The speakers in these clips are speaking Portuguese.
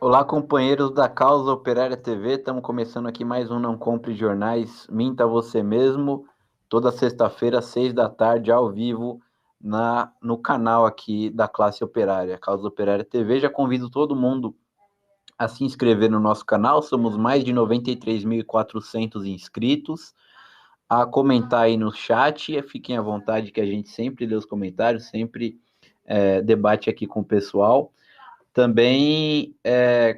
Olá, companheiros da Causa Operária TV. Estamos começando aqui mais um Não Compre Jornais, Minta Você Mesmo, toda sexta-feira, 6 da tarde, ao vivo, no canal aqui da Classe Operária, Causa Operária TV. Já convido todo mundo a se inscrever no nosso canal, somos mais de 93.400 inscritos, a comentar aí no chat, fiquem à vontade que a gente sempre lê os comentários, sempre debate aqui com o pessoal. Também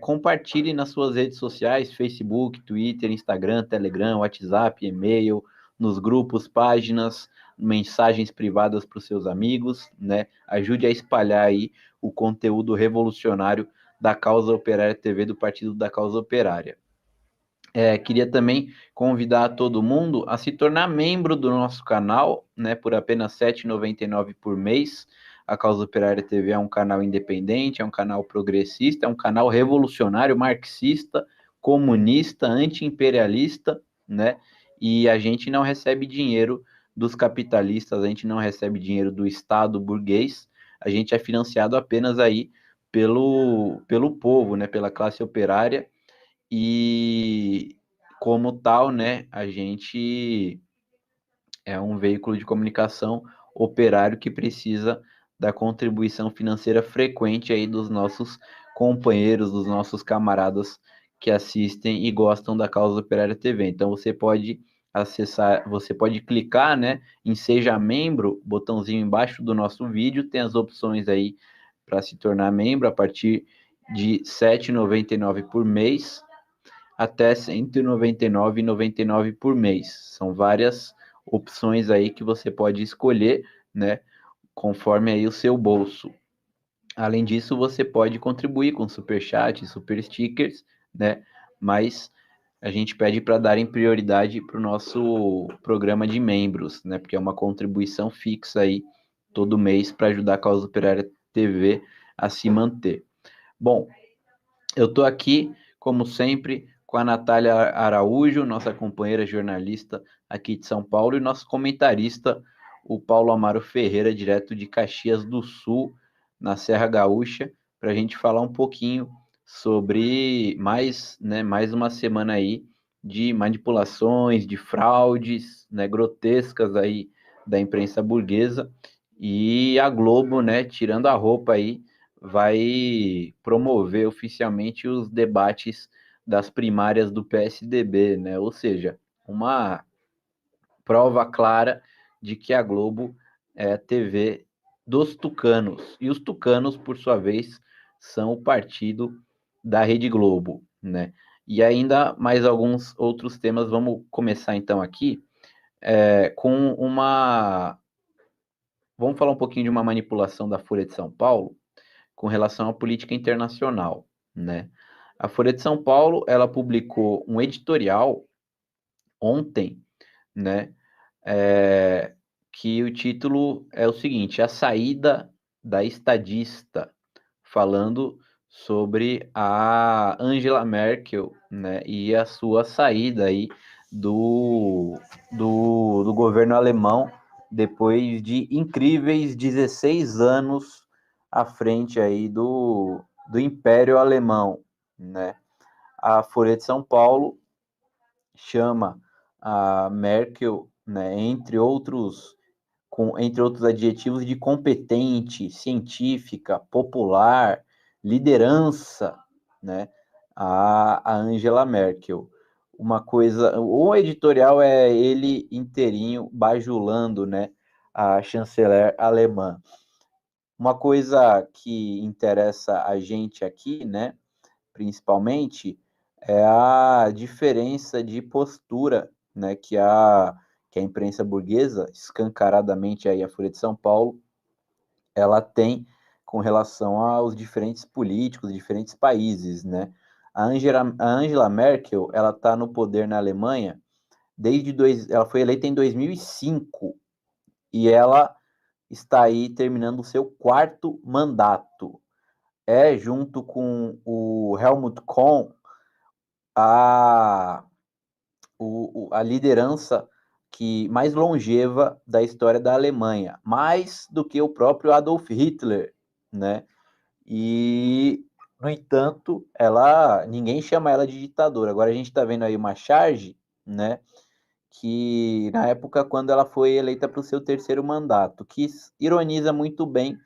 compartilhe nas suas redes sociais, Facebook, Twitter, Instagram, Telegram, WhatsApp, e-mail, nos grupos, páginas, mensagens privadas para os seus amigos, né? Ajude a espalhar aí o conteúdo revolucionário da Causa Operária TV, do Partido da Causa Operária. Queria também convidar todo mundo a se tornar membro do nosso canal, né, por apenas R$ 7,99 por mês. A Causa Operária TV é um canal independente, é um canal progressista, é um canal revolucionário, marxista, comunista, anti-imperialista, né? E a gente não recebe dinheiro dos capitalistas, a gente não recebe dinheiro do Estado burguês, a gente é financiado apenas aí pelo povo, né, pela classe operária, e como tal, né, a gente é um veículo de comunicação operário que precisa da contribuição financeira frequente aí dos nossos companheiros, dos nossos camaradas que assistem e gostam da Causa Operária TV. Então você pode acessar, você pode clicar, né, em Seja Membro, botãozinho embaixo do nosso vídeo, tem as opções aí para se tornar membro a partir de R$ 7,99 por mês até R$ 199,99 por mês. São várias opções aí que você pode escolher, né, conforme aí o seu bolso. Além disso, você pode contribuir com super chat, super stickers, né, mas a gente pede para darem prioridade para o nosso programa de membros, né, porque é uma contribuição fixa aí todo mês para ajudar a Causa Operária TV a se manter. Bom, eu estou aqui, como sempre, com a Natália Araújo, nossa companheira jornalista aqui de São Paulo, e nosso comentarista, o Paulo Amaro Ferreira, direto de Caxias do Sul, na Serra Gaúcha, para a gente falar um pouquinho sobre mais uma semana aí de manipulações, de fraudes, né, grotescas aí da imprensa burguesa, e a Globo, né, tirando a roupa aí, vai promover oficialmente os debates das primárias do PSDB, né? Ou seja, uma prova clara de que a Globo é a TV dos tucanos. E os tucanos, por sua vez, são o partido da Rede Globo, né? E ainda mais alguns outros temas. Vamos começar então aqui com uma. Vamos falar um pouquinho de uma manipulação da Folha de São Paulo com relação à política internacional, né? A Folha de São Paulo, ela publicou um editorial ontem, né? Que o título é o seguinte: A Saída da Estadista, falando sobre a Angela Merkel, né? E a sua saída aí do governo alemão depois de incríveis 16 anos à frente aí do Império Alemão, né? A Folha de São Paulo chama a Merkel, né, entre outros adjetivos, de competente, científica, popular, liderança, né, a Angela Merkel. Uma coisa, o editorial é ele inteirinho bajulando, né, a chanceler alemã. Uma coisa que interessa a gente aqui, né, principalmente, é a diferença de postura, né, que a imprensa burguesa, escancaradamente aí a Folha de São Paulo, ela tem com relação aos diferentes políticos, diferentes países, né? A Angela Merkel, ela está no poder na Alemanha ela foi eleita em 2005 e ela está aí terminando o seu quarto mandato. Junto com o Helmut Kohl, a, a liderança que mais longeva da história da Alemanha, mais do que o próprio Adolf Hitler, né? E No entanto, ninguém chama ela de ditadora. Agora a gente está vendo aí uma charge, né, que na época quando ela foi eleita para o seu terceiro mandato, que ironiza muito bem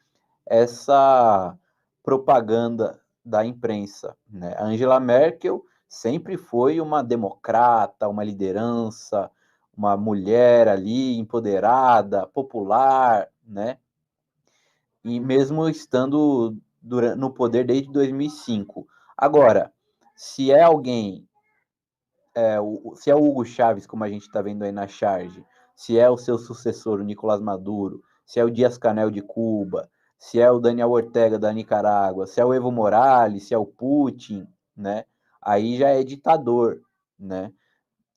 essa propaganda da imprensa, né? A Angela Merkel sempre foi uma democrata, uma liderança, uma mulher ali empoderada, popular, né? E mesmo estando no poder desde 2005. Agora, se é alguém, se é o Hugo Chávez, como a gente está vendo aí na charge, se é o seu sucessor, o Nicolás Maduro, se é o Dias-Canel de Cuba, se é o Daniel Ortega da Nicarágua, se é o Evo Morales, se é o Putin, né? Aí já é ditador, né?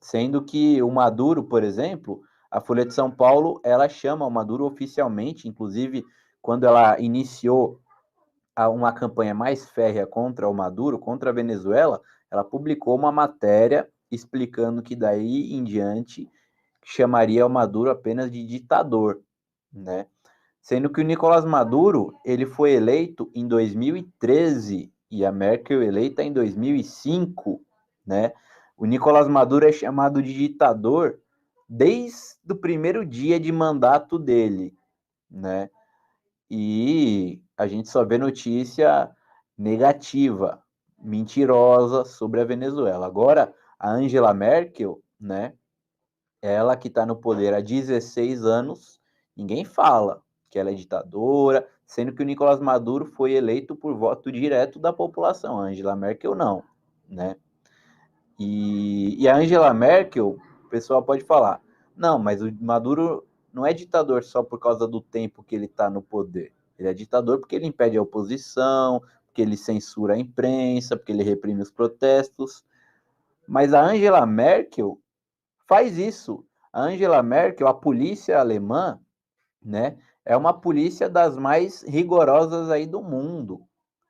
Sendo que o Maduro, por exemplo, a Folha de São Paulo, ela chama o Maduro oficialmente, inclusive quando ela iniciou uma campanha mais férrea contra o Maduro, contra a Venezuela, ela publicou uma matéria explicando que daí em diante chamaria o Maduro apenas de ditador, né? Sendo que o Nicolás Maduro, ele foi eleito em 2013 e a Merkel eleita em 2005, né? O Nicolás Maduro é chamado de ditador desde o primeiro dia de mandato dele, né? E a gente só vê notícia negativa, mentirosa sobre a Venezuela. Agora, a Angela Merkel, né? Ela que está no poder há 16 anos, ninguém fala que ela é ditadora, sendo que o Nicolás Maduro foi eleito por voto direto da população, a Angela Merkel não, né? E a Angela Merkel, o pessoal pode falar, não, mas o Maduro não é ditador só por causa do tempo que ele está no poder. Ele é ditador porque ele impede a oposição, porque ele censura a imprensa, porque ele reprime os protestos. Mas a Angela Merkel faz isso. A Angela Merkel, a polícia alemã, né, é uma polícia das mais rigorosas aí do mundo.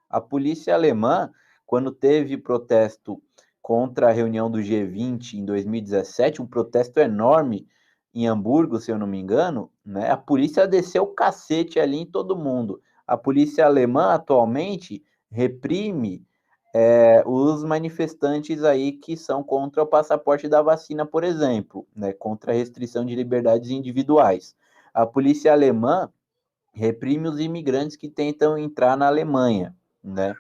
A polícia alemã, quando teve protesto contra a reunião do G20 em 2017, um protesto enorme em Hamburgo, se eu não me engano, né, a polícia desceu o cacete ali em todo mundo. A polícia alemã atualmente reprime os manifestantes aí que são contra o passaporte da vacina, por exemplo, né, contra a restrição de liberdades individuais. A polícia alemã reprime os imigrantes que tentam entrar na Alemanha, né?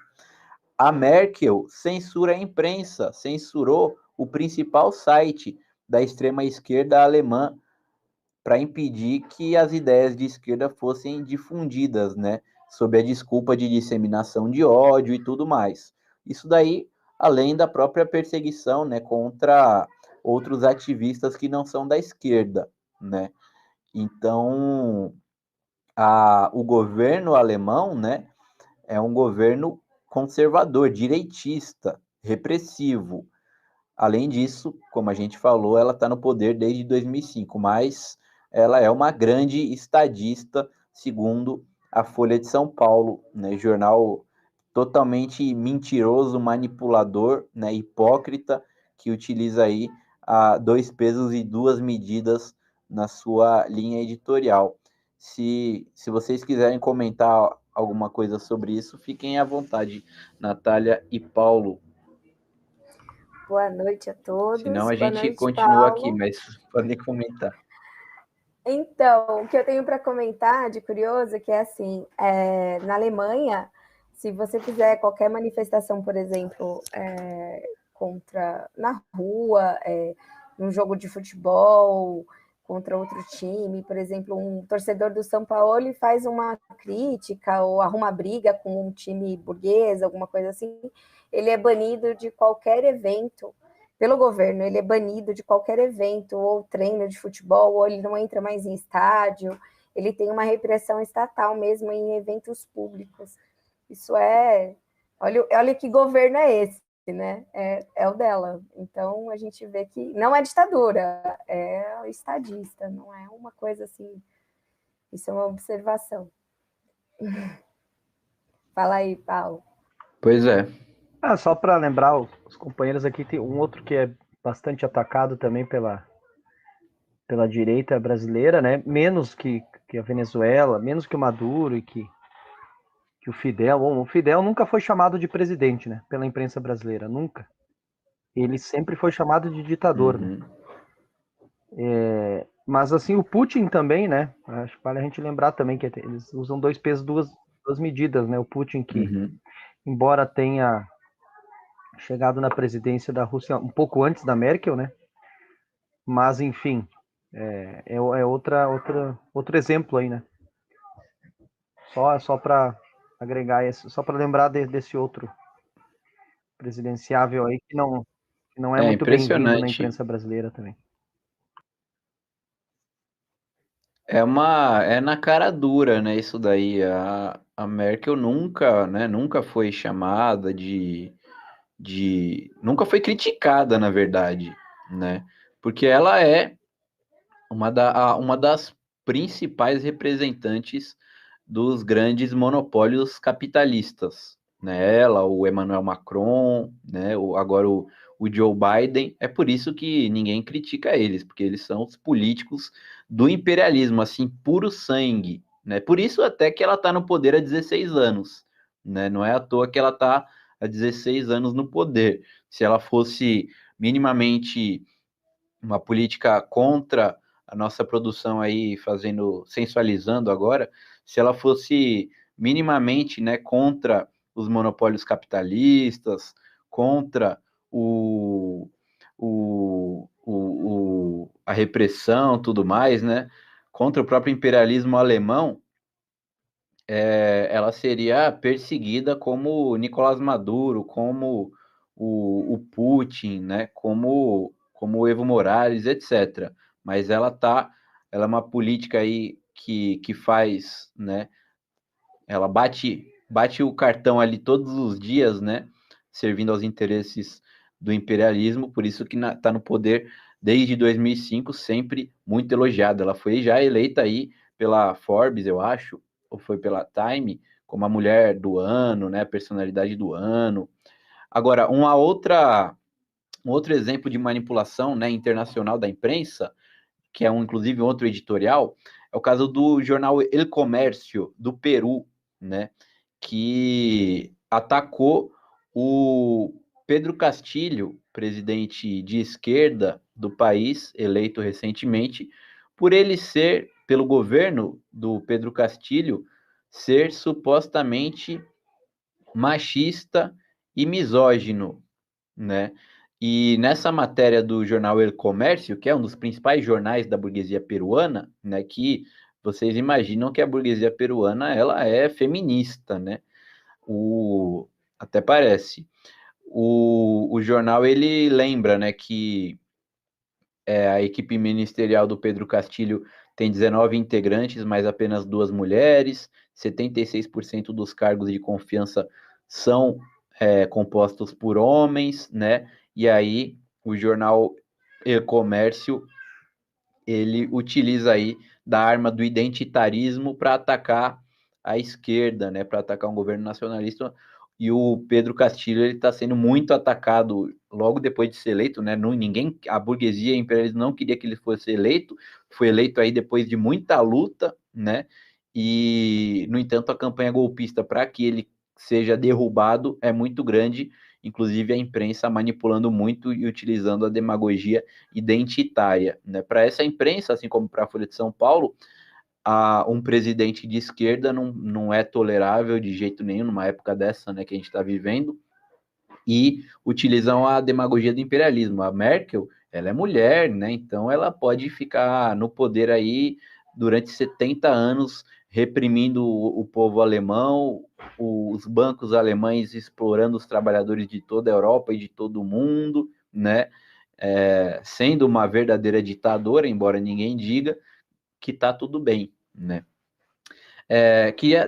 A Merkel censura a imprensa, censurou o principal site da extrema esquerda alemã para impedir que as ideias de esquerda fossem difundidas, né, sob a desculpa de disseminação de ódio e tudo mais. Isso daí, além da própria perseguição, né, contra outros ativistas que não são da esquerda, né? Então, o governo alemão, né, é um governo conservador, direitista, repressivo. Além disso, como a gente falou, ela está no poder desde 2005, mas ela é uma grande estadista, segundo a Folha de São Paulo, né, jornal totalmente mentiroso, manipulador, né, hipócrita, que utiliza aí dois pesos e duas medidas na sua linha editorial. Se vocês quiserem comentar alguma coisa sobre isso, fiquem à vontade, Natália e Paulo. Boa noite a todos. Senão a Boa gente noite, continua aqui, Paulo. mas podem comentar. Então, o que eu tenho para comentar de curioso é que, assim, na Alemanha, se você fizer qualquer manifestação, por exemplo, na rua, num jogo de futebol, contra outro time, por exemplo, um torcedor do São Paulo faz uma crítica ou arruma briga com um time burguês, alguma coisa assim, ele é banido de qualquer evento pelo governo, ele é banido de qualquer evento ou treino de futebol, ou ele não entra mais em estádio, ele tem uma repressão estatal mesmo em eventos públicos. Isso olha que governo é esse, né? É o dela. Então a gente vê que não é ditadura, é estadista, não é uma coisa assim. Isso é uma observação. Fala aí, Paulo. Pois é. Só para lembrar os companheiros aqui, tem um outro que é bastante atacado também pela direita brasileira, né? Menos que a Venezuela, menos que o Maduro e que que o Fidel nunca foi chamado de presidente, né, pela imprensa brasileira, nunca. Ele sempre foi chamado de ditador, né? Mas assim, o Putin também, né? Acho que vale a gente lembrar também que eles usam dois pesos, duas medidas, né? O Putin que, embora tenha chegado na presidência da Rússia um pouco antes da Merkel, né? Mas enfim, outro exemplo aí, né? Só para agregar esse, só para lembrar desse outro presidenciável aí que não é muito bem-vindo na imprensa brasileira também. É na cara dura, né, isso daí. A Merkel nunca foi chamada nunca foi criticada, na verdade, né? Porque ela é uma das principais representantes dos grandes monopólios capitalistas, né? Ela, o Emmanuel Macron, né? Agora o Joe Biden. É por isso que ninguém critica eles, porque eles são os políticos do imperialismo, assim, puro sangue, né? Por isso até que ela está no poder há 16 anos, né? Não é à toa que ela está há 16 anos no poder. Se ela fosse minimamente uma política contra a nossa produção aí, sensualizando agora, se ela fosse minimamente, né, contra os monopólios capitalistas, contra a repressão, tudo mais, né, contra o próprio imperialismo alemão, ela seria perseguida como Nicolás Maduro, como o Putin, né, como o Evo Morales, etc. Mas ela é uma política aí que faz, né, ela bate o cartão ali todos os dias, né, servindo aos interesses do imperialismo, por isso que está no poder desde 2005, sempre muito elogiada. Ela foi já eleita aí pela Forbes, eu acho, ou foi pela Time, como a mulher do ano, né, a personalidade do ano. Agora, um outro exemplo de manipulação, né, internacional da imprensa, que é inclusive outro editorial, é o caso do jornal El Comercio, do Peru, né, que atacou o Pedro Castillo, presidente de esquerda do país, eleito recentemente, por ele ser, pelo governo do Pedro Castillo, ser supostamente machista e misógino, né? E nessa matéria do jornal El Comércio, que é um dos principais jornais da burguesia peruana, né, que vocês imaginam que a burguesia peruana ela é feminista, né? Até parece. O jornal ele lembra, né, que a equipe ministerial do Pedro Castilho tem 19 integrantes, mas apenas 2 mulheres, 76% dos cargos de confiança são compostos por homens, né? E aí o jornal El Comércio ele utiliza aí da arma do identitarismo para atacar a esquerda, né? Para atacar um governo nacionalista. E o Pedro Castillo ele está sendo muito atacado logo depois de ser eleito, né? A burguesia imperialista não queria que ele fosse eleito, foi eleito aí depois de muita luta, né? E no entanto a campanha golpista para que ele seja derrubado é muito grande, inclusive a imprensa manipulando muito e utilizando a demagogia identitária, né? Para essa imprensa, assim como para a Folha de São Paulo, um presidente de esquerda não é tolerável de jeito nenhum numa época dessa, né, que a gente está vivendo, e utilizam a demagogia do imperialismo. A Merkel, ela é mulher, né, então ela pode ficar no poder aí durante 70 anos reprimindo o povo alemão, os bancos alemães explorando os trabalhadores de toda a Europa e de todo o mundo, né, sendo uma verdadeira ditadora, embora ninguém diga, que tá tudo bem, né?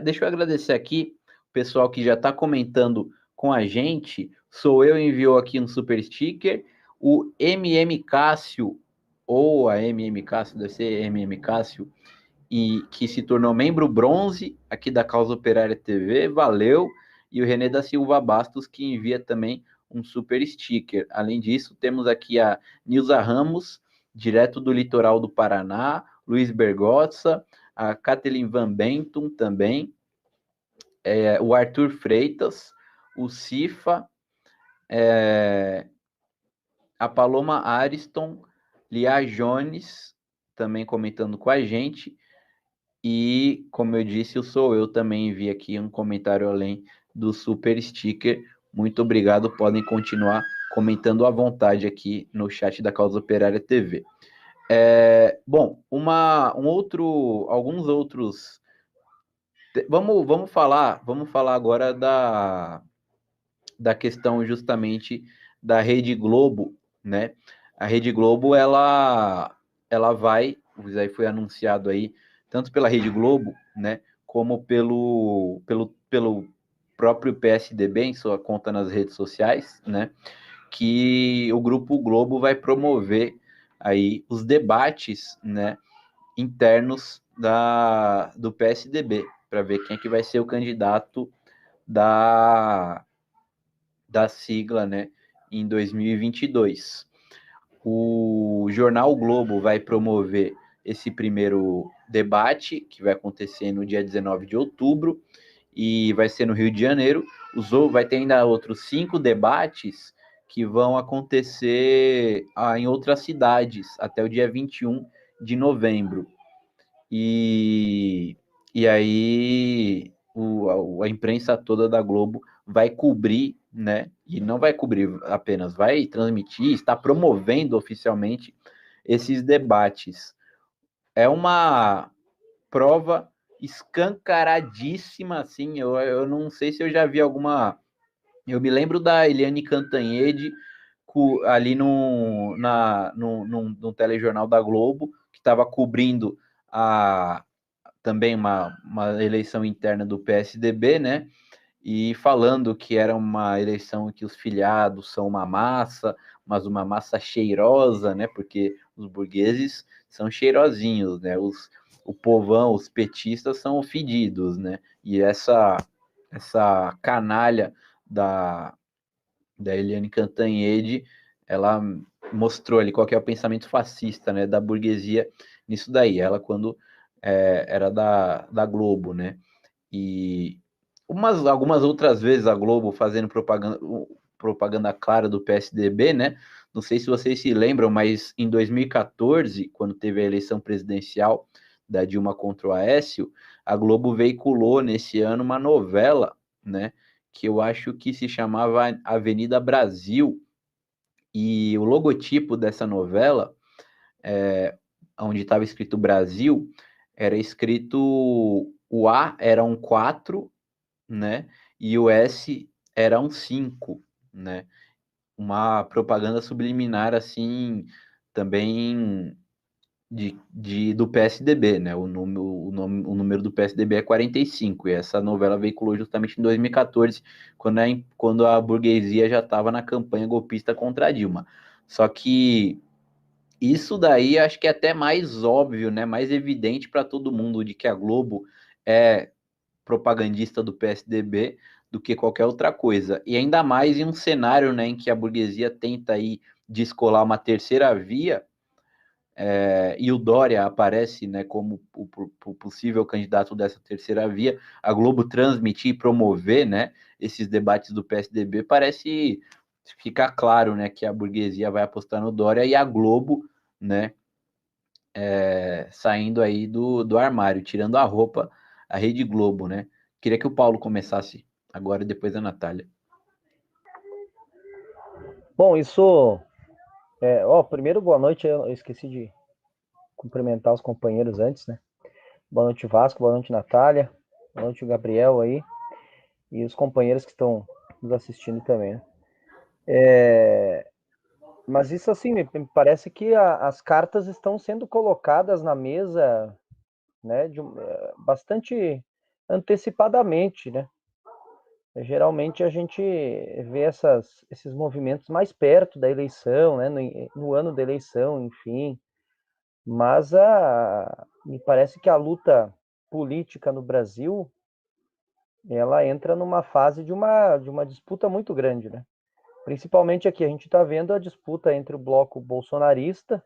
Deixa eu agradecer aqui o pessoal que já está comentando com a gente. Sou eu, enviou aqui um super sticker. O MM Cássio, ou a MM Cássio, deve ser MM Cássio, e que se tornou membro bronze aqui da Causa Operária TV, valeu. E o René da Silva Bastos, que envia também um super sticker. Além disso, temos aqui a Nilza Ramos, direto do litoral do Paraná, Luiz Bergozza, a Kathleen Van Benton também, o Arthur Freitas, o Cifa, a Paloma Ariston, Lia Jones, também comentando com a gente. E, como eu disse, eu também vi aqui um comentário além do Super Sticker. Muito obrigado, podem continuar comentando à vontade aqui no chat da Causa Operária TV. Bom, alguns outros. Vamos falar agora da questão justamente da Rede Globo, né? A Rede Globo, ela vai, aí foi anunciado aí, tanto pela Rede Globo, né, como pelo próprio PSDB em sua conta nas redes sociais, né, que o Grupo Globo vai promover aí os debates, né, internos do PSDB, para ver quem é que vai ser o candidato da sigla, né, em 2022. O jornal o Globo vai promover esse primeiro debate, que vai acontecer no dia 19 de outubro, e vai ser no Rio de Janeiro. Vai ter ainda outros 5 debates que vão acontecer em outras cidades, até o dia 21 de novembro. E aí a imprensa toda da Globo vai cobrir, né? E não vai cobrir apenas, vai transmitir, está promovendo oficialmente esses debates. É uma prova escancaradíssima, assim. Eu não sei se eu já vi alguma. Eu me lembro da Eliane Cantanhede ali no telejornal da Globo, que estava cobrindo também uma eleição interna do PSDB, né? E falando que era uma eleição em que os filiados são uma massa, mas uma massa cheirosa, né? Porque os burgueses são cheirosinhos, né? O povão, os petistas são fedidos, né? E essa canalha da Eliane Cantanhede, ela mostrou ali qual que é o pensamento fascista, né, da burguesia nisso daí. Ela, quando era da Globo, né? E algumas outras vezes a Globo fazendo propaganda clara do PSDB, né? Não sei se vocês se lembram, mas em 2014, quando teve a eleição presidencial da Dilma contra o Aécio, a Globo veiculou nesse ano uma novela, né? Que eu acho que se chamava Avenida Brasil, e o logotipo dessa novela, onde estava escrito Brasil, era escrito, o A era um 4, né? E o S era um 5, né? Uma propaganda subliminar, assim, também do PSDB, né? O número do PSDB é 45, e essa novela veiculou justamente em 2014, quando a burguesia já estava na campanha golpista contra a Dilma. Só que isso daí acho que é até mais óbvio, né? Mais evidente para todo mundo de que a Globo é propagandista do PSDB do que qualquer outra coisa. E ainda mais em um cenário, né, em que a burguesia tenta aí descolar uma terceira via, e o Dória aparece, né, como o possível candidato dessa terceira via, a Globo transmitir e promover, né, esses debates do PSDB, parece ficar claro, né, que a burguesia vai apostar no Dória e a Globo, né, saindo aí do armário, tirando a roupa, a Rede Globo, né. Queria que o Paulo começasse agora e depois a Natália. Bom, isso... primeiro, boa noite. Eu esqueci de cumprimentar os companheiros antes, né? Boa noite, Vasco. Boa noite, Natália. Boa noite, Gabriel aí. E os companheiros que estão nos assistindo também, né? Mas isso, assim, me parece que as cartas estão sendo colocadas na mesa, né, bastante antecipadamente, né? Geralmente a gente vê esses movimentos mais perto da eleição, né, no ano da eleição, enfim. Mas me parece que a luta política no Brasil, ela entra numa fase de uma disputa muito grande, né? Principalmente aqui, a gente está vendo a disputa entre o bloco bolsonarista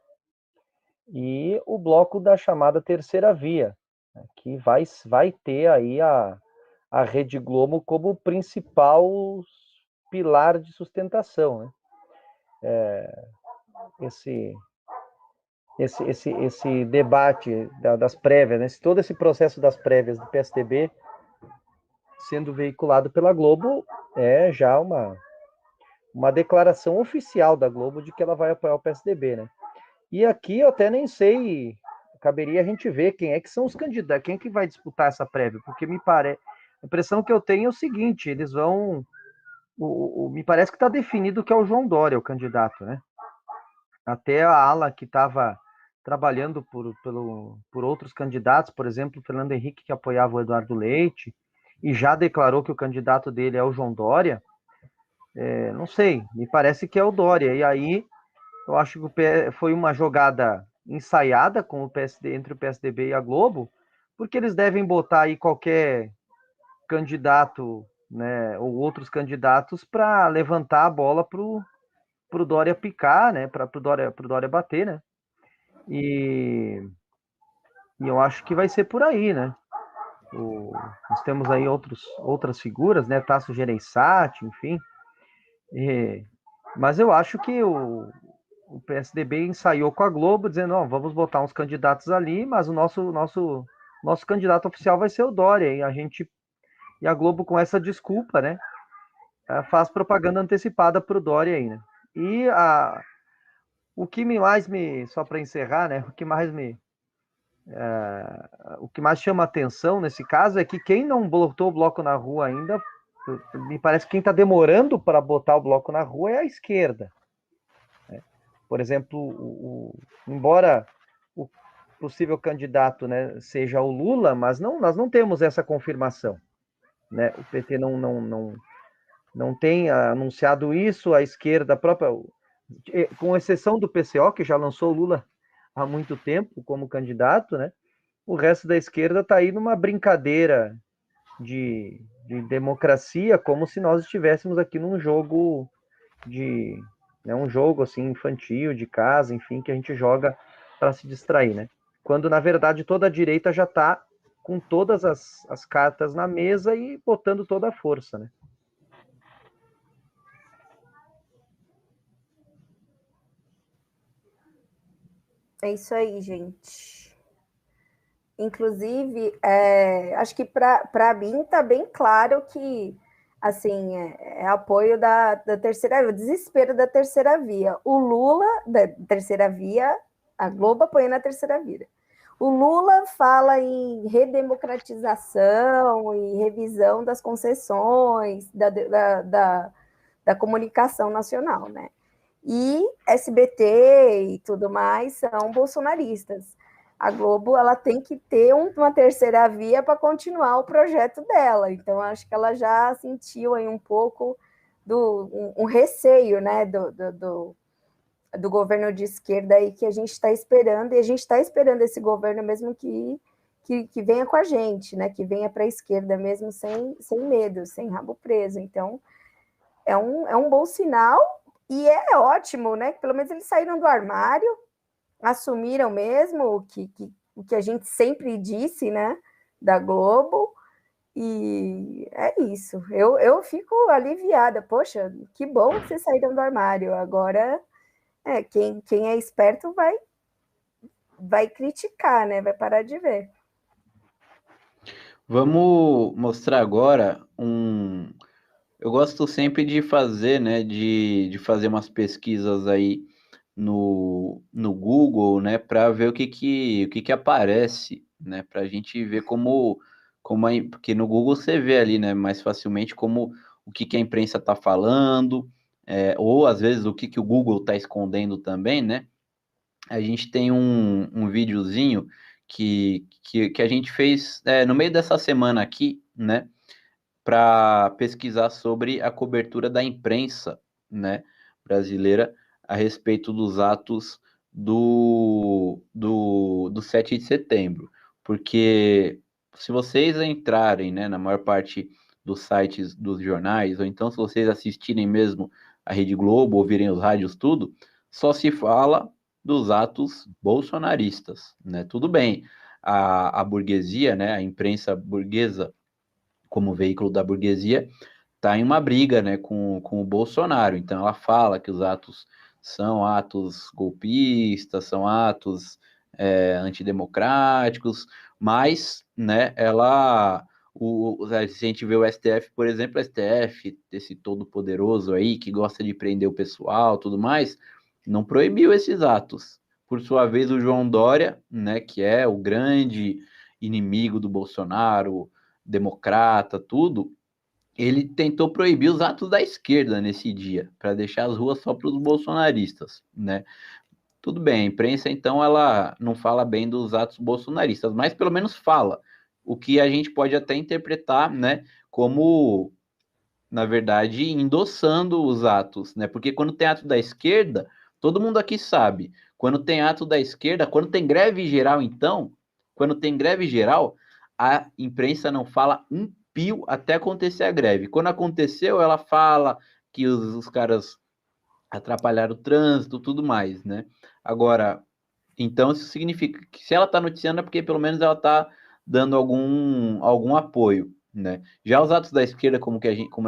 e o bloco da chamada terceira via, né, que vai ter aí a Rede Globo como principal pilar de sustentação, né? Esse debate das prévias, né? Todo esse processo das prévias do PSDB sendo veiculado pela Globo é já uma declaração oficial da Globo de que ela vai apoiar o PSDB, né? E aqui eu até nem sei, caberia a gente ver quem é que são os candidatos, quem é que vai disputar essa prévia, porque me parece, a impressão que eu tenho é o seguinte, eles vão, me parece que está definido que é o João Dória o candidato, né? Até a ala que estava trabalhando por outros candidatos, por exemplo, o Fernando Henrique, que apoiava o Eduardo Leite, e já declarou que o candidato dele é o João Dória, não sei, me parece que é o Dória, e aí eu acho que foi uma jogada ensaiada com o PSD, entre o PSDB e a Globo, porque eles devem botar aí qualquer candidato, né, ou outros candidatos para levantar a bola para o Dória picar, né, para o Dória bater, né, e eu acho que vai ser por aí, né. Nós temos aí outras figuras, né, Tasso Gereissati, enfim, mas eu acho que o PSDB ensaiou com a Globo, dizendo, não, vamos botar uns candidatos ali, mas o nosso candidato oficial vai ser o Dória, e a Globo com essa desculpa, né, faz propaganda antecipada para o Dória aí, né. E o que só para encerrar, né, o que mais chama atenção nesse caso é que quem não botou o bloco na rua ainda, me parece que quem está demorando para botar o bloco na rua é a esquerda. Por exemplo, embora o possível candidato, né, seja o Lula, mas nós não temos essa confirmação, né? O PT não tem anunciado isso, a esquerda própria, com exceção do PCO, que já lançou o Lula há muito tempo como candidato, né? O resto da esquerda está aí numa brincadeira de democracia, como se nós estivéssemos aqui num jogo um jogo assim infantil, de casa, enfim, que a gente joga para se distrair, né? Quando, na verdade, toda a direita já está com todas as cartas na mesa e botando toda a força, né? É isso aí, gente. Inclusive, acho que para mim está bem claro que assim é apoio da terceira via, o desespero da terceira via. O Lula, da terceira via, a Globo apoiando a terceira via. O Lula fala em redemocratização e revisão das concessões da comunicação nacional, né? E SBT e tudo mais são bolsonaristas. A Globo ela tem que ter uma terceira via para continuar o projeto dela. Então, acho que ela já sentiu aí um pouco um receio, né, do governo de esquerda aí que a gente está esperando, e a gente está esperando esse governo mesmo que venha com a gente, né, que venha para a esquerda mesmo sem medo, sem rabo preso. Então, é um bom sinal, e é ótimo, né, que pelo menos eles saíram do armário, assumiram mesmo o que a gente sempre disse, né, da Globo, e é isso. Eu fico aliviada. Poxa, que bom que vocês saíram do armário. Agora, quem é esperto vai criticar, né, vai parar de ver. Vamos mostrar agora Eu gosto sempre de fazer, né, de fazer umas pesquisas aí no Google, né, para ver o que aparece, né, para a gente ver porque no Google você vê ali, né, mais facilmente o que a imprensa está falando, ou às vezes o que o Google está escondendo também, né. A gente tem um videozinho que a gente fez no meio dessa semana aqui, né, para pesquisar sobre a cobertura da imprensa, né, brasileira a respeito dos atos do 7 de setembro. Porque se vocês entrarem, né, na maior parte dos sites dos jornais, ou então se vocês assistirem mesmo a Rede Globo, ouvirem os rádios, tudo, só se fala dos atos bolsonaristas, né? Tudo bem, a burguesia, né, a imprensa burguesa, como veículo da burguesia, está em uma briga, né, com o Bolsonaro. Então ela fala que os atos são atos golpistas, são atos antidemocráticos, mas, né, se a gente vê o STF, por exemplo, o STF, esse todo poderoso aí, que gosta de prender o pessoal, tudo mais, não proibiu esses atos. Por sua vez, o João Dória, né, que é o grande inimigo do Bolsonaro, democrata, tudo, ele tentou proibir os atos da esquerda nesse dia, para deixar as ruas só para os bolsonaristas, né? Tudo bem, a imprensa, então, ela não fala bem dos atos bolsonaristas, mas pelo menos fala, o que a gente pode até interpretar, né, como, na verdade, endossando os atos, né? Porque quando tem ato da esquerda, todo mundo aqui sabe, quando tem ato da esquerda, quando tem greve geral, então, quando tem greve geral, a imprensa não fala um pio até acontecer a greve. Quando aconteceu, ela fala que os caras atrapalharam o trânsito, tudo mais, né? Agora, então isso significa que se ela está noticiando é porque pelo menos ela está dando algum apoio, né? Já os atos da esquerda, como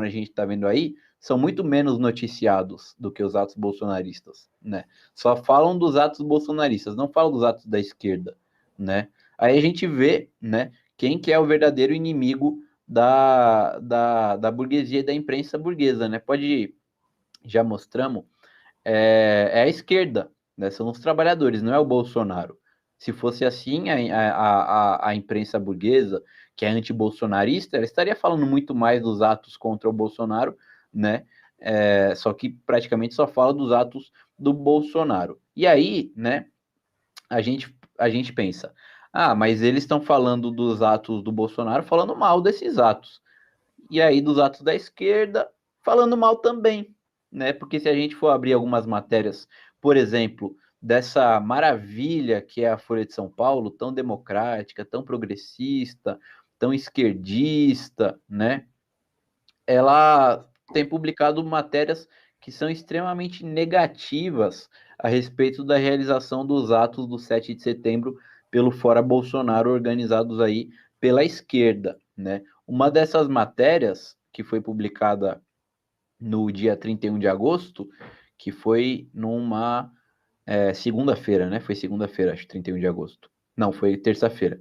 a gente está vendo aí, são muito menos noticiados do que os atos bolsonaristas, né? Só falam dos atos bolsonaristas, não falam dos atos da esquerda, né? Aí a gente vê, né, quem que é o verdadeiro inimigo da burguesia e da imprensa burguesa, né? Já mostramos, é a esquerda, né? São os trabalhadores, não é o Bolsonaro. Se fosse assim, a imprensa burguesa, que é anti-bolsonarista, ela estaria falando muito mais dos atos contra o Bolsonaro, né? Só que praticamente só fala dos atos do Bolsonaro. E aí, né, a gente pensa, mas eles estão falando dos atos do Bolsonaro, falando mal desses atos. E aí, dos atos da esquerda, falando mal também, né? Porque se a gente for abrir algumas matérias, por exemplo, dessa maravilha que é a Folha de São Paulo, tão democrática, tão progressista, tão esquerdista, né? Ela tem publicado matérias que são extremamente negativas a respeito da realização dos atos do 7 de setembro pelo Fora Bolsonaro, organizados aí pela esquerda, né? Uma dessas matérias, que foi publicada no dia 31 de agosto, que foi numa segunda-feira, né? Foi segunda-feira, acho, 31 de agosto. Não, foi terça-feira.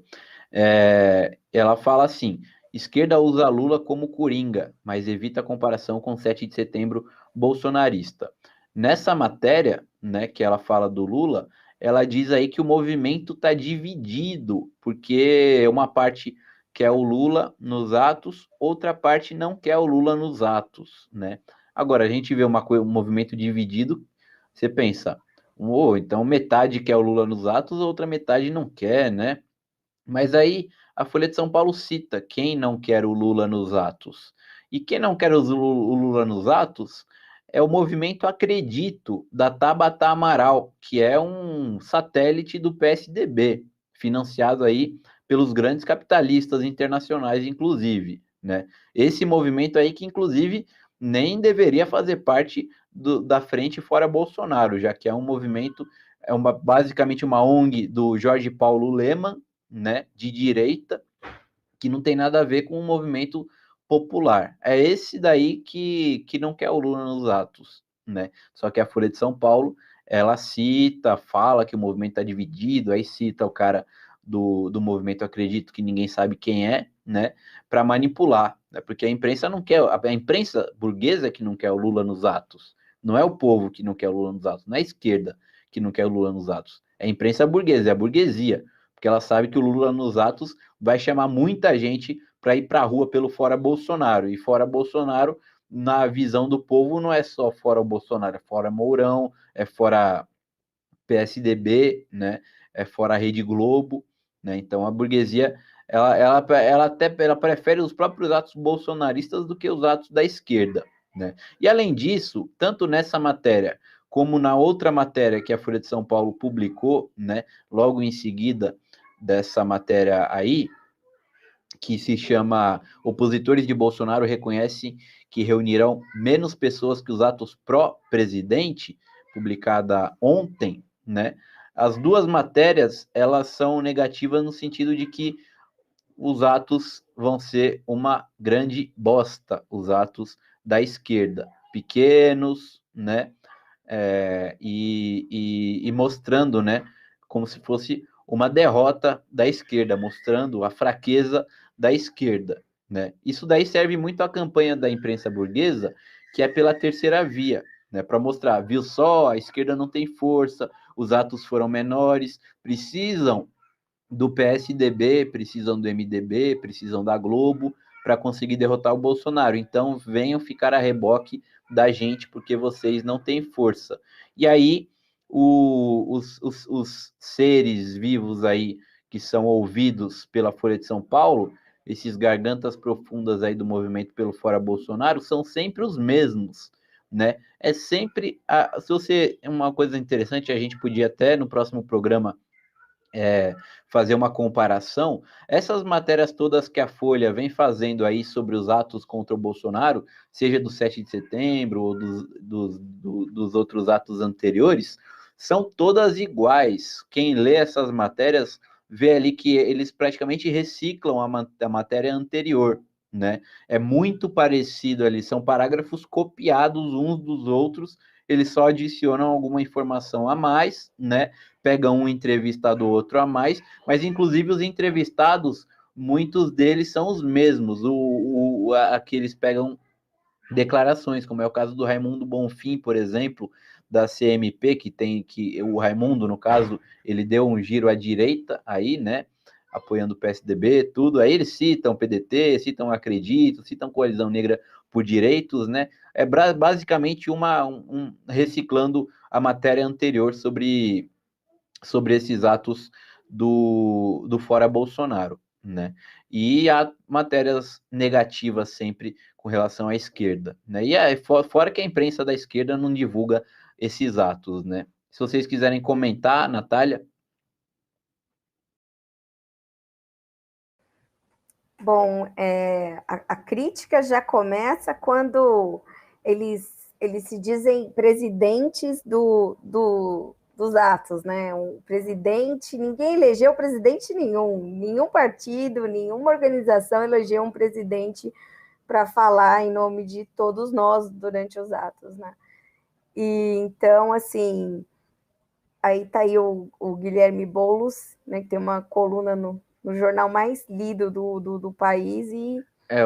Ela fala assim: esquerda usa Lula como coringa, mas evita a comparação com 7 de setembro bolsonarista. Nessa matéria, né, que ela fala do Lula, ela diz aí que o movimento está dividido, porque uma parte quer o Lula nos atos, outra parte não quer o Lula nos atos, né? Agora, a gente vê um movimento dividido, você pensa, então metade quer o Lula nos atos, outra metade não quer, né? Mas aí a Folha de São Paulo cita quem não quer o Lula nos atos. E quem não quer o Lula nos atos é o movimento Acredito, da Tabata Amaral, que é um satélite do PSDB, financiado aí pelos grandes capitalistas internacionais, inclusive, né? Esse movimento aí que, inclusive, nem deveria fazer parte da frente fora Bolsonaro, já que é um movimento, basicamente uma ONG do Jorge Paulo Lemann, né, de direita, que não tem nada a ver com o movimento popular. É esse daí que não quer o Lula nos atos, né? Só que a Folha de São Paulo, ela cita, fala que o movimento está dividido, aí cita o cara do movimento Acredito, que ninguém sabe quem é, né, para manipular, né? Porque a imprensa não quer, a imprensa burguesa que não quer o Lula nos atos, não é o povo que não quer o Lula nos atos, não é a esquerda que não quer o Lula nos atos, é a imprensa burguesa, é a burguesia, porque ela sabe que o Lula nos atos vai chamar muita gente para ir para a rua pelo Fora Bolsonaro. E Fora Bolsonaro, na visão do povo, não é só fora o Bolsonaro, é fora Mourão, é fora PSDB, né? É fora a Rede Globo, né? Então a burguesia ela prefere os próprios atos bolsonaristas do que os atos da esquerda, né? E além disso, tanto nessa matéria como na outra matéria que a Folha de São Paulo publicou, né? Logo em seguida dessa matéria aí, que se chama Opositores de Bolsonaro reconhecem que reunirão menos pessoas que os atos pró-presidente, publicada ontem, né? As duas matérias, elas são negativas no sentido de que os atos vão ser uma grande bosta, os atos da esquerda, pequenos, né? E mostrando, né, como se fosse uma derrota da esquerda, mostrando a fraqueza da esquerda, né? Isso daí serve muito à campanha da imprensa burguesa, que é pela terceira via, né, para mostrar, viu só, a esquerda não tem força, os atos foram menores, precisam do PSDB, precisam do MDB, precisam da Globo para conseguir derrotar o Bolsonaro. Então venham ficar a reboque da gente, porque vocês não têm força. E aí, os seres vivos aí que são ouvidos pela Folha de São Paulo, esses gargantas profundas aí do movimento pelo Fora Bolsonaro, são sempre os mesmos, né? É sempre, se você, uma coisa interessante, a gente podia até no próximo programa fazer uma comparação, essas matérias todas que a Folha vem fazendo aí sobre os atos contra o Bolsonaro, seja do 7 de setembro ou dos outros atos anteriores, são todas iguais. Quem lê essas matérias vê ali que eles praticamente reciclam a matéria anterior, né? É muito parecido ali, são parágrafos copiados uns dos outros, eles só adicionam alguma informação a mais, né? Pegam um entrevistado ou outro a mais, mas inclusive os entrevistados, muitos deles são os mesmos. Aqui eles pegam declarações, como é o caso do Raimundo Bonfim, por exemplo, da CMP, que o Raimundo, no caso, ele deu um giro à direita aí, né? Apoiando o PSDB, tudo. Aí eles citam PDT, citam Acredito, citam Coalizão Negra por Direitos, né? É basicamente reciclando a matéria anterior sobre esses atos do Fora Bolsonaro, né? E há matérias negativas sempre com relação à esquerda, né? E fora que a imprensa da esquerda não divulga esses atos, né? Se vocês quiserem comentar, Natália. Bom, a crítica já começa quando eles se dizem presidentes dos atos, né? Um presidente, ninguém elegeu presidente nenhum partido, nenhuma organização elegeu um presidente para falar em nome de todos nós durante os atos, né? E então, assim, aí tá aí o Guilherme Boulos, né, que tem uma coluna no jornal mais lido do país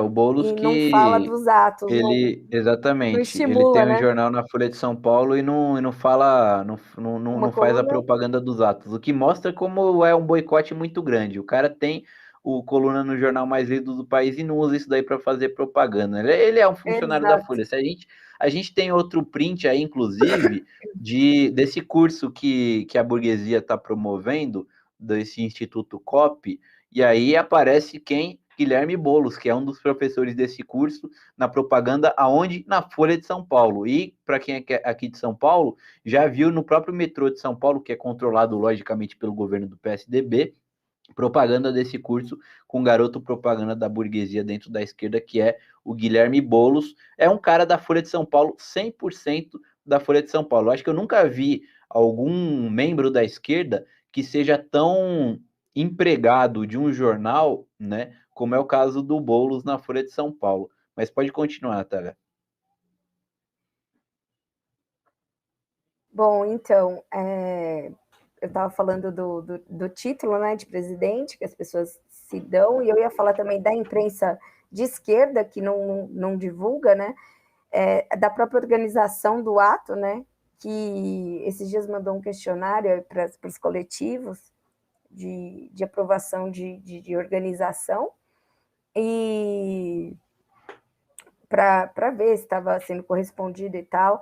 O Boulos e não fala que dos atos, não exatamente, ele tem estimula, um né? jornal na Folha de São Paulo e não fala, Uma não faz a coluna. propaganda dos atos, o que mostra como é um boicote muito grande. O cara tem o coluna no jornal mais lido do país e não usa isso daí para fazer propaganda. Ele é um funcionário da Exato. Folha. Se a gente tem outro print aí, inclusive, desse curso que a burguesia está promovendo, desse Instituto COP, e aí aparece quem? Guilherme Boulos, que é um dos professores desse curso, na propaganda, aonde? Na Folha de São Paulo. E, para quem é aqui de São Paulo, já viu no próprio metrô de São Paulo, que é controlado, logicamente, pelo governo do PSDB, propaganda desse curso com garoto propaganda da burguesia dentro da esquerda, que é o Guilherme Boulos. É um cara da Folha de São Paulo, 100% da Folha de São Paulo. Acho que eu nunca vi algum membro da esquerda que seja tão empregado de um jornal, né, como é o caso do Boulos na Folha de São Paulo. Mas pode continuar, Natália. Bom, então, eu estava falando do título, né, de presidente, que as pessoas se dão, e eu ia falar também da imprensa de esquerda, que não divulga, né, da própria organização do ato, né, que esses dias mandou um questionário para os coletivos de aprovação de organização, e para ver se estava sendo correspondido e tal.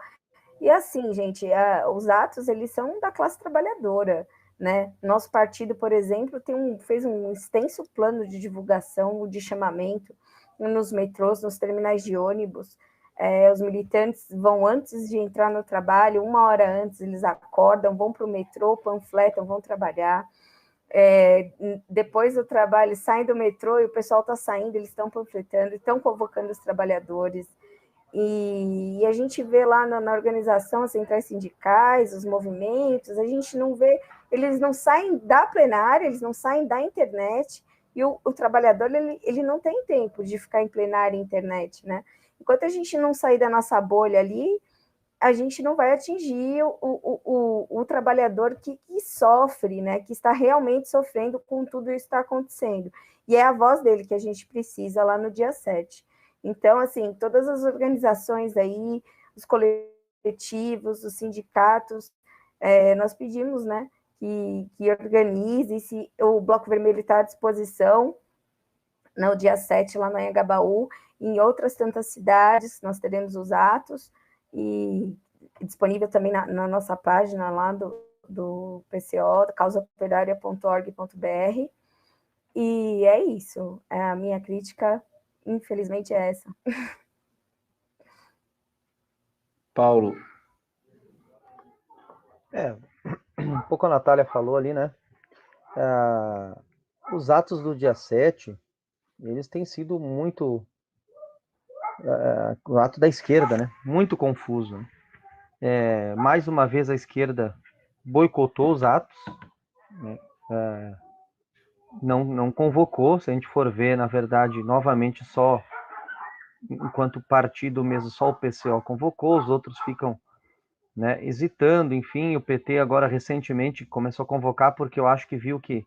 E assim, gente, os atos, eles são da classe trabalhadora, né? Nosso partido, por exemplo, fez um extenso plano de divulgação, de chamamento nos metrôs, nos terminais de ônibus. Os militantes vão antes de entrar no trabalho, 1 hora antes, eles acordam, vão para o metrô, panfletam, vão trabalhar. Depois do trabalho, saem do metrô e o pessoal está saindo, eles estão panfletando, estão convocando os trabalhadores. E a gente vê lá na organização, as centrais sindicais, os movimentos, a gente não vê, eles não saem da plenária, eles não saem da internet, E o trabalhador, ele não tem tempo de ficar em plenária internet, né? Enquanto a gente não sair da nossa bolha ali, a gente não vai atingir o trabalhador que sofre, né? Que está realmente sofrendo com tudo isso que está acontecendo. E é a voz dele que a gente precisa lá no dia 7. Então, assim, todas as organizações aí, os coletivos, os sindicatos, nós pedimos, né, que organize, se o Bloco Vermelho está à disposição no dia 7 lá no Anhangabaú, em outras tantas cidades nós teremos os atos, e disponível também na nossa página lá do PCO, causaoperária.org.br, e é isso, a minha crítica, infelizmente, é essa. Paulo. Um pouco a Natália falou ali, né? Os atos do dia 7, eles têm sido muito... o ato da esquerda, né? Muito confuso. Né? Mais uma vez a esquerda boicotou os atos, né? Não convocou, se a gente for ver, na verdade, novamente só, enquanto partido mesmo, só o PCO convocou, os outros ficam, né, hesitando, enfim, o PT agora recentemente começou a convocar porque eu acho que viu que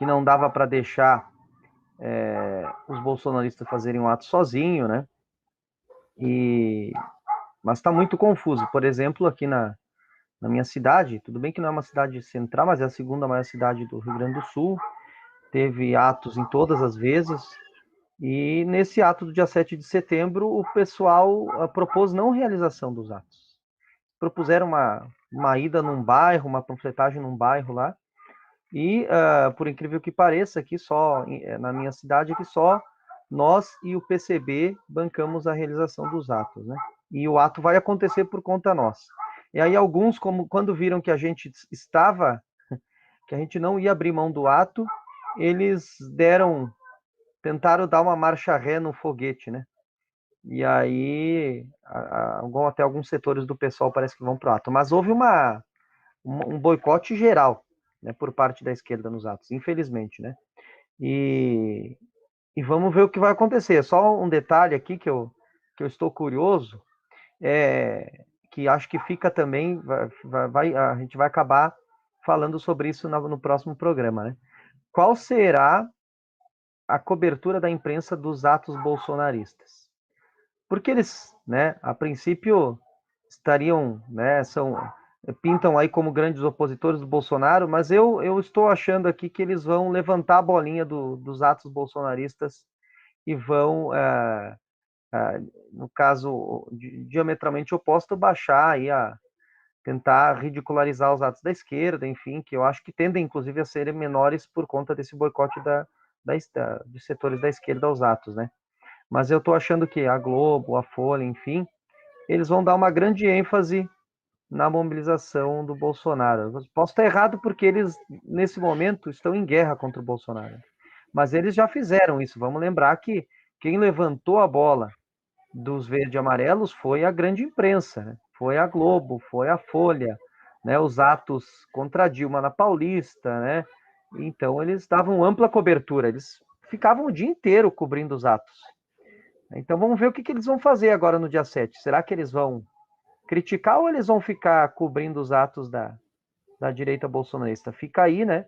não dava para deixar os bolsonaristas fazerem um ato sozinho, né? Mas está muito confuso. Por exemplo, aqui na minha cidade, tudo bem que não é uma cidade central, mas é a segunda maior cidade do Rio Grande do Sul, teve atos em todas as vezes, e nesse ato do dia 7 de setembro, o pessoal propôs não realização dos atos. Propuseram uma ida num bairro, uma panfletagem num bairro lá, e, por incrível que pareça, aqui só, na minha cidade, aqui só nós e o PCB bancamos a realização dos atos, né? E o ato vai acontecer por conta nossa. E aí alguns, como quando viram que a gente que a gente não ia abrir mão do ato, eles tentaram dar uma marcha ré no foguete, né? E aí, até alguns setores do pessoal parece que vão pro ato. Mas houve um boicote geral, né, por parte da esquerda nos atos, infelizmente, né? E vamos ver o que vai acontecer. Só um detalhe aqui que eu estou curioso, que acho que fica também, a gente vai acabar falando sobre isso no próximo programa, né? Qual será a cobertura da imprensa dos atos bolsonaristas? Porque eles, né, a princípio estariam, né, pintam aí como grandes opositores do Bolsonaro, mas eu estou achando aqui que eles vão levantar a bolinha dos atos bolsonaristas e vão, no caso diametralmente oposto, baixar aí tentar ridicularizar os atos da esquerda, enfim, que eu acho que tendem inclusive a serem menores por conta desse boicote dos setores da esquerda aos atos, né? Mas eu estou achando que a Globo, a Folha, enfim, eles vão dar uma grande ênfase na mobilização do Bolsonaro. Eu posso estar errado porque eles, nesse momento, estão em guerra contra o Bolsonaro. Mas eles já fizeram isso. Vamos lembrar que quem levantou a bola dos verde e amarelos foi a grande imprensa, né? Foi a Globo, foi a Folha, né? Os atos contra a Dilma na Paulista, né? Então eles davam ampla cobertura, eles ficavam o dia inteiro cobrindo os atos. Então vamos ver o que eles vão fazer agora no dia 7. Será que eles vão criticar ou eles vão ficar cobrindo os atos da direita bolsonarista? Fica aí, né,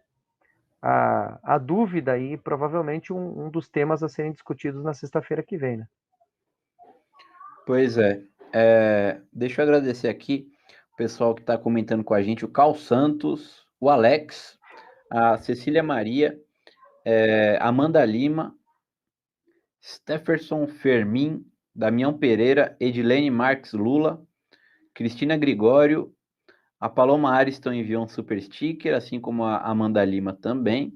a dúvida e provavelmente um dos temas a serem discutidos na sexta-feira que vem, né? Pois é. Deixa eu agradecer aqui o pessoal que está comentando com a gente, o Cal Santos, o Alex, a Cecília Maria, Amanda Lima, Stefferson Fermin, Damião Pereira, Edilene Marques Lula, Cristina Gregório, a Paloma Ariston enviou um super sticker, assim como a Amanda Lima também.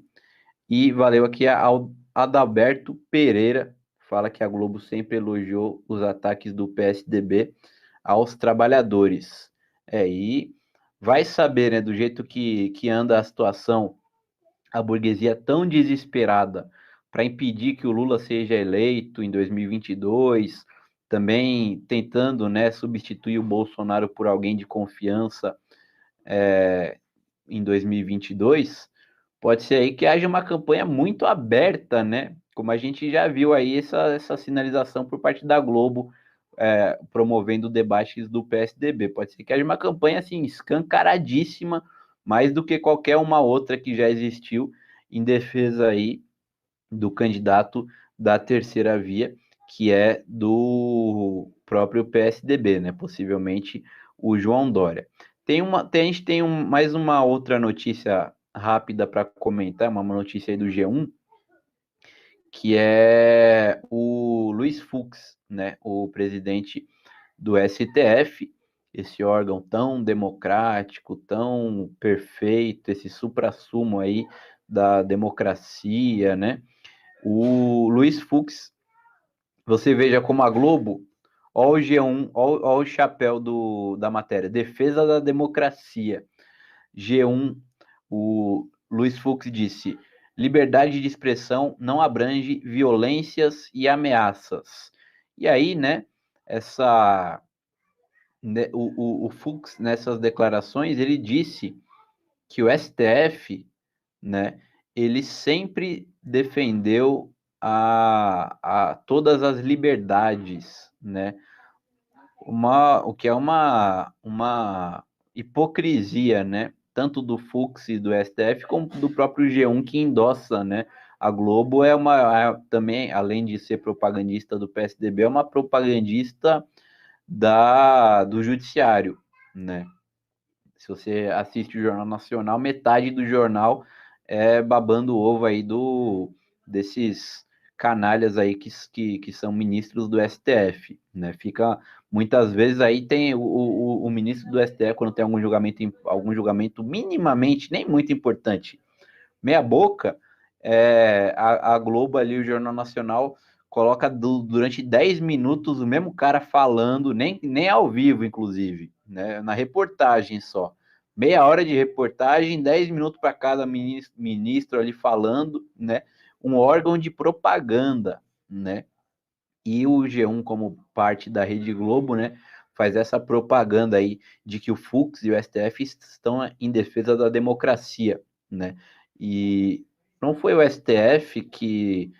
E valeu aqui ao Adalberto Pereira, fala que a Globo sempre elogiou os ataques do PSDB aos trabalhadores. E vai saber, né, do jeito que anda a situação, a burguesia tão desesperada para impedir que o Lula seja eleito em 2022, também tentando, né, substituir o Bolsonaro por alguém de confiança em 2022, pode ser aí que haja uma campanha muito aberta, né? Como a gente já viu aí essa sinalização por parte da Globo, promovendo debates do PSDB. Pode ser que haja uma campanha assim escancaradíssima, mais do que qualquer uma outra que já existiu, em defesa aí do candidato da terceira via, que é do próprio PSDB, né? Possivelmente o João Dória. A gente tem mais uma outra notícia rápida para comentar, uma notícia aí do G1, que é o Luiz Fux, né? O presidente do STF, esse órgão tão democrático, tão perfeito, esse suprassumo aí da democracia, né? O Luiz Fux, você veja como a Globo, ó o G1, ó o chapéu da matéria, defesa da democracia. G1, o Luiz Fux disse, liberdade de expressão não abrange violências e ameaças. E aí, né, o Fux, nessas declarações, ele disse que o STF, né, ele sempre defendeu a todas as liberdades, né, o que é uma hipocrisia, né, tanto do Fux e do STF, como do próprio G1 que endossa, né, a Globo também, além de ser propagandista do PSDB, é uma propagandista do judiciário, né. Se você assiste o Jornal Nacional, metade do jornal é babando o ovo aí desses canalhas aí que são ministros do STF, né? Fica muitas vezes aí tem o ministro do STF quando tem algum julgamento minimamente nem muito importante, meia boca, a Globo ali, o Jornal Nacional coloca durante 10 minutos o mesmo cara falando, nem ao vivo, inclusive, né? Na reportagem só. Meia hora de reportagem, 10 minutos para cada ministro ali falando, né? Um órgão de propaganda, né? E o G1, como parte da Rede Globo, né? Faz essa propaganda aí de que o Fux e o STF estão em defesa da democracia, né? E não foi o STF que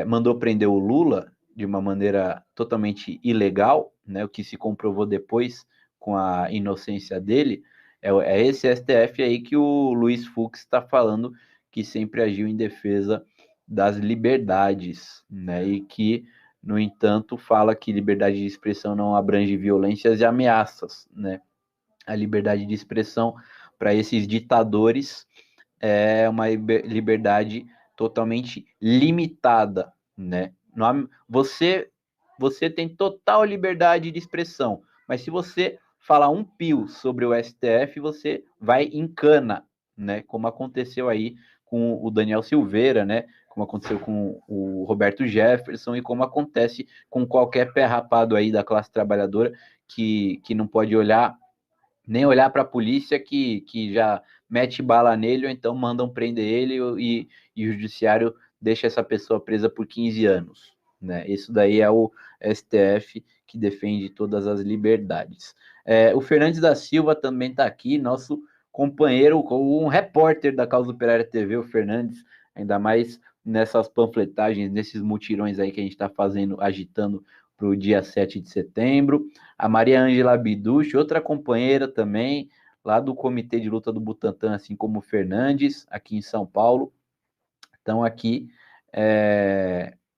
mandou prender o Lula de uma maneira totalmente ilegal, né? O que se comprovou depois com a inocência dele. É esse STF aí que o Luiz Fux está falando que sempre agiu em defesa das liberdades, né? E que, no entanto, fala que liberdade de expressão não abrange violências e ameaças, né? A liberdade de expressão para esses ditadores é uma liberdade totalmente limitada, né? Você tem total liberdade de expressão, mas se você falar um pio sobre o STF, você vai em cana, né? Como aconteceu aí com o Daniel Silveira, né? Como aconteceu com o Roberto Jefferson e como acontece com qualquer pé rapado aí da classe trabalhadora que não pode nem olhar para a polícia que já mete bala nele, ou então mandam prender ele e o judiciário deixa essa pessoa presa por 15 anos. Né? Isso daí é o STF que defende todas as liberdades. O Fernandes da Silva também está aqui, nosso companheiro, um repórter da Causa Operária TV, o Fernandes, ainda mais nessas panfletagens, nesses mutirões aí que a gente está fazendo, agitando para o dia 7 de setembro. A Maria Ângela Biducci, outra companheira também, lá do Comitê de Luta do Butantã, assim como o Fernandes, aqui em São Paulo, estão aqui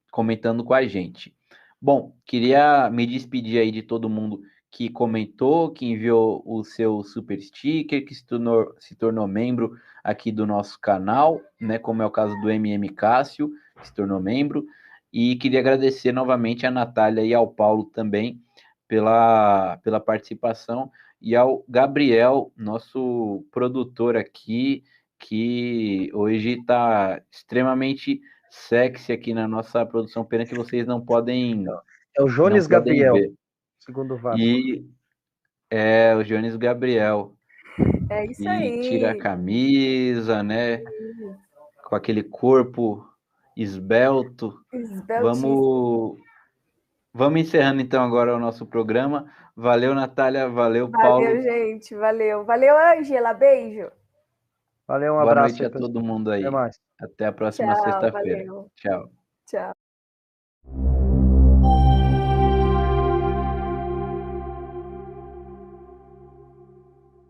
comentando com a gente. Bom, queria me despedir aí de todo mundo que comentou, que enviou o seu super sticker, que se tornou membro aqui do nosso canal, né? Como é o caso do MM Cássio, que se tornou membro. E queria agradecer novamente a Natália e ao Paulo também pela participação, e ao Gabriel, nosso produtor aqui, que hoje está extremamente sexy aqui na nossa produção, pena que vocês não podem é o Jones Gabriel ver. Segundo o Vasco. E o Jones Gabriel, É isso e aí. tira a camisa, né? Com aquele corpo esbelto. Vamos encerrando então agora o nosso programa. Valeu, Natália. Valeu, Paulo. Valeu, gente. Valeu. Valeu, Ângela. Beijo. Valeu, um Boa abraço noite aí, a pessoal. todo mundo aí. Até mais. Até a próxima Tchau, sexta-feira. valeu. Tchau. Tchau.